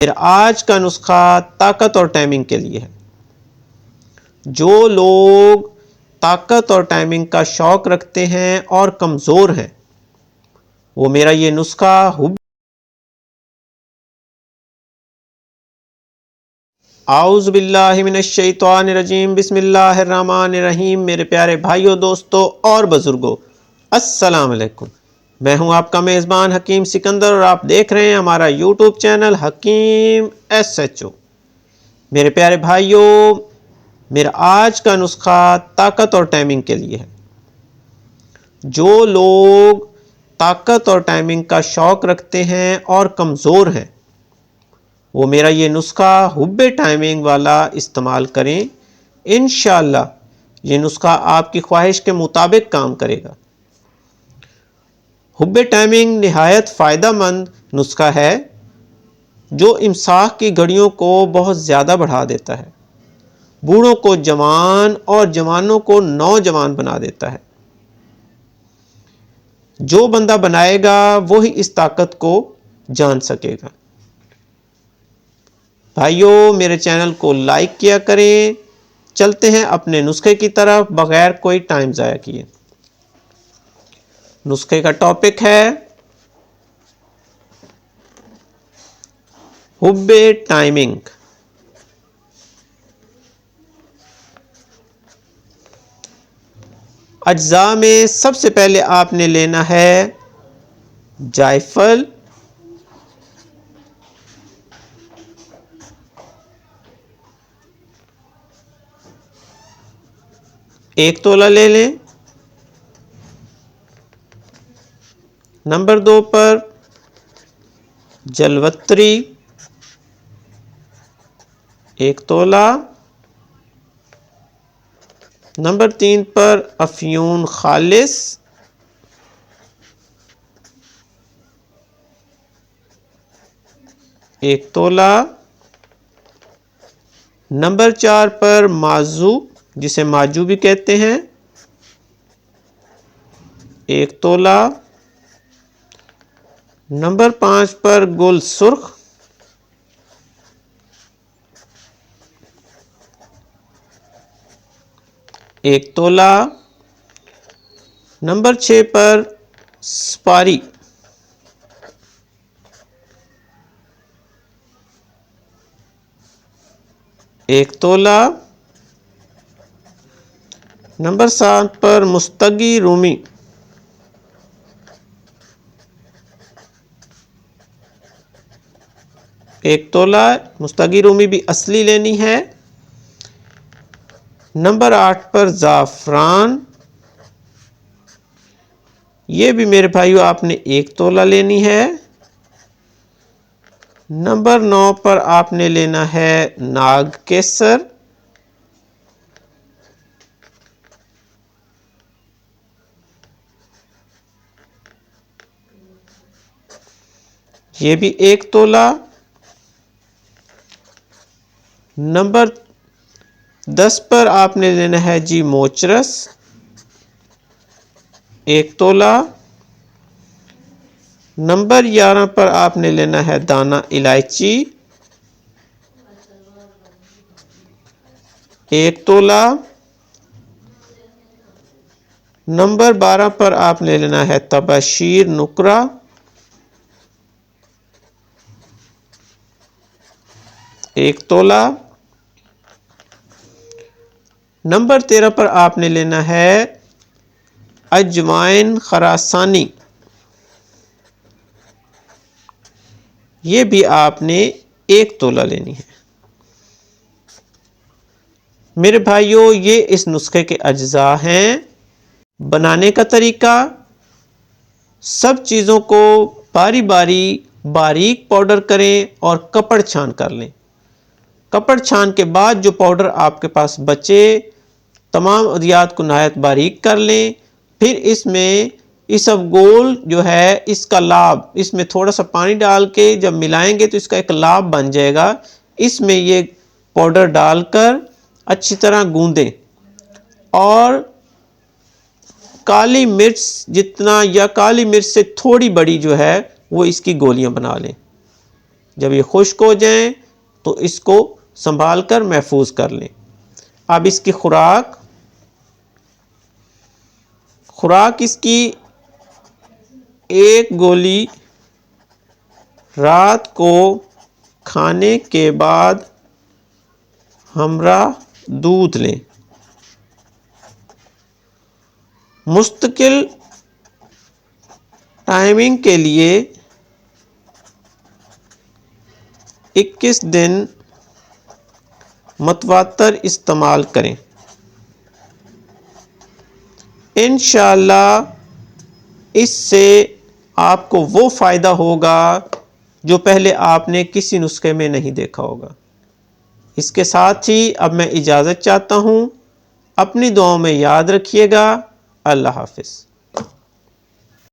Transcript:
फिर आज का नुस्खा ताकत और टाइमिंग के लिए है। जो लोग ताकत और टाइमिंग का शौक रखते हैं और कमज़ोर हैं, वो मेरा ये नुस्खा आउज़ बिल्लाहि मिनश शैतानिर रजीम बिस्मिल्लाहिर रहमानिर रहीम। मेरे प्यारे भाइयों, दोस्तों और बुज़ुर्गों, अस्सलाम वालेकुम। मैं हूं आपका मेज़बान हकीम सिकंदर और आप देख रहे हैं हमारा यूट्यूब चैनल हकीम SHO। मेरे प्यारे भाइयों, मेरा आज का नुस्खा ताकत और टाइमिंग के लिए है। जो लोग ताकत और टाइमिंग का शौक रखते हैं और कमज़ोर हैं, वो मेरा ये नुस्खा हुब्बे टाइमिंग वाला इस्तेमाल करें। इंशाअल्लाह ये नुस्खा आपकी ख्वाहिश के मुताबिक काम करेगा। हुब्बे टाइमिंग निहायत फ़ायदा मंद नुस्खा है जो इमसाक की घड़ियों को बहुत ज़्यादा बढ़ा देता है, बूढ़ों को जवान और जवानों को नौजवान बना देता है। जो बंदा बनाएगा वही इस ताकत को जान सकेगा। भाइयों, मेरे चैनल को लाइक किया करें। चलते हैं अपने नुस्खे की तरफ बगैर कोई टाइम ज़ाया किए। नुस्खे का टॉपिक है हुब्बे टाइमिंग। अज्जा में सबसे पहले आपने लेना है जायफल, एक तोला ले लें। नंबर 2 पर जलवत्री, एक तोला। नंबर 3 पर अफ्यून खालिस, एक तोला। नंबर 4 पर माजू, जिसे माजू भी कहते हैं, एक तोला। नंबर 5 पर गुल सुर्ख, एक तोला। नंबर 6 पर सुपारी, एक तोला। नंबर 7 पर मुस्तगी रूमी, एक तोला। मुस्तगी रूमी भी असली लेनी है। नंबर 8 पर ज़ाफ़रान, ये भी मेरे भाइयों आपने एक तोला लेनी है। नंबर 9 पर आपने लेना है नाग केसर, ये भी एक तोला। नंबर 10 पर आपने लेना है जी मोचरस, एक तोला। नंबर 11 पर आपने लेना है दाना इलायची, एक तोला। नंबर 12 पर आपने लेना है तबाशीर नुकरा, एक तोला। नंबर 13 पर आपने लेना है अजवाइन खरासानी, ये भी आपने एक तोला लेनी है। मेरे भाइयों, ये इस नुस्खे के अज्जा हैं। बनाने का तरीका, सब चीज़ों को बारी बारी बारीक पाउडर करें और कपड़ छान कर लें। कपड़ छान के बाद जो पाउडर आपके पास बचे, तमाम अदियात को नहायत बारीक कर लें। फिर इसमें इसबगोल जो है, इसका लाभ, इसमें थोड़ा सा पानी डाल के जब मिलाएंगे तो इसका एक लाभ बन जाएगा। इसमें ये पाउडर डालकर अच्छी तरह गूंदें और काली मिर्च जितना या काली मिर्च से थोड़ी बड़ी जो है वो इसकी गोलियां बना लें। जब ये खुश्क हो जाएं तो इसको संभाल कर महफूज कर लें। अब इसकी खुराक इसकी एक गोली रात को खाने के बाद हमरा दूध लें। मुस्तकिल टाइमिंग के लिए 21 दिन मतवातर इस्तेमाल करें। इंशाअल्लाह इससे आपको वो फ़ायदा होगा जो पहले आपने किसी नुस्खे में नहीं देखा होगा। इसके साथ ही अब मैं इजाज़त चाहता हूँ। अपनी दुआओं में याद रखिएगा। अल्लाह हाफ़िज़।